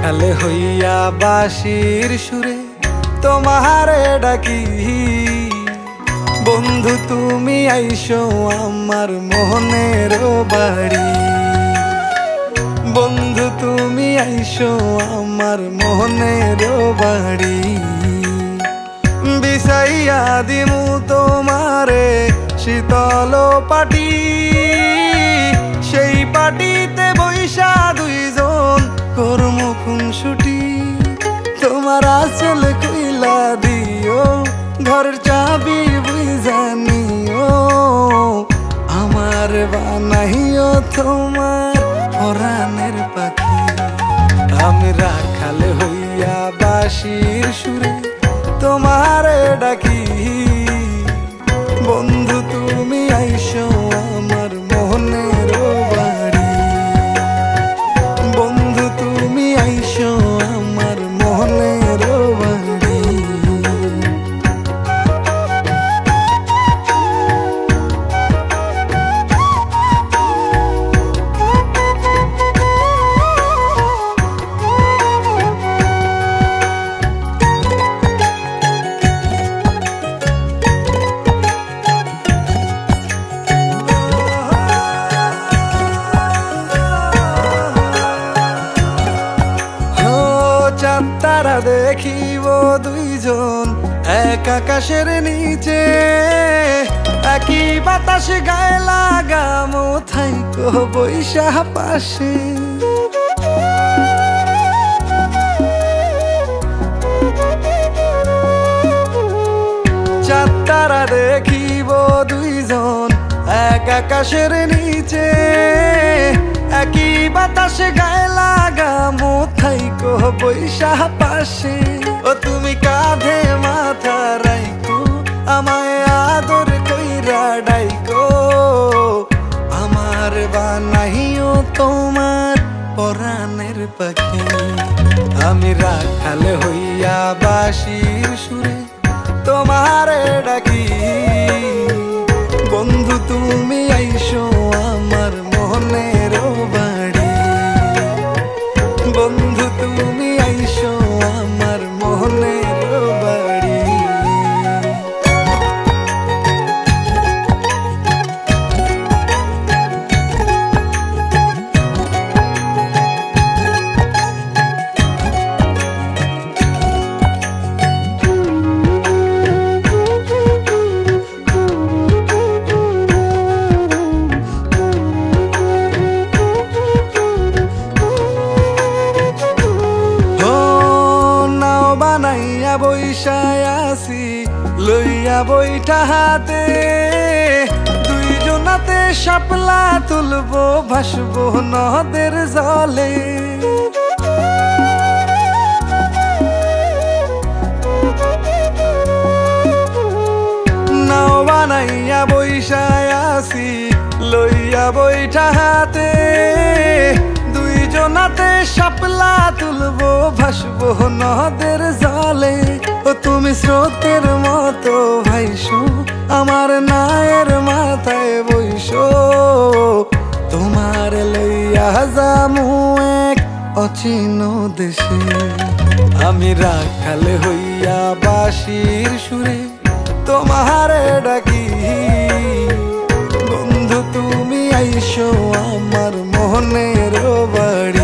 রাখালে হইয়া বাঁশির সুরে তোমারে ডাকি। বন্ধু তুমি আইসো আমার মনের বাড়ি, বন্ধু তুমি আইসো আমার মনের বাড়ি। বিছাইয়া দিমু তোমারে শীতল পাটি, সেই পাটিতে বৈশা দুইজন করমু খুনসুটি। তোমার আঁচল কইলা দিও, ঘরের চাবি বুইঝা নিও, আমার বানাইও তোমার পরাণের পাখি। আমি রাখালে হইয়া বাঁশির সুরে তোমারে ডাকি। বন্ধু তুমি আইসো আমার মনের বাড়ি, বন্ধু তুমি আইসো আমার মনের বাড়ি। তারা দেখিব দুইজন এক আকাশের নিচে, একই বাতাস গায়ে লাগামো থাইকো বৈশা পাশে। চাঁদ তারা দেখিব দুইজন এক আকাশের নিচে, একই বাতাস গায়ে লাগামো থাইকো বৈশা পাশে। ও তুমি কাঁধে মাথা রাইকো, আমায় আদর কইরা ডাইকো, আমার বানাইও তোমার পরাণের পাখি। আমি রাখালে হইয়া বাঁশির সুরে তোমারে ডাকি। বন্ধু তুমি আইসো আমার মনের বাড়ি, বন্ধু তুমি আইসো আমার মনের বাড়ি। বানাইয়া বৈশায় আসি লইয়া বইটা হাতে, দুইজনাতে শাপলা তুলবো ভাসবো নদের জলে। নাও বানাইয়া বৈশায় আসি লইয়া বইটা হাতে, দুইজনাতে শাপলা তুলবো ভাসবো নদের জলে। ও তুমি স্রোতের মতো ভাইসো আমার নায়ের মাথায় বইসো, তোমার লইয়া যামু এক অচিন দেশে। আমি রাখালে হইয়া বাঁশির সুরে তোমারে ডাকি। বন্ধু তুমি আইসো আমার মনের বাড়ি,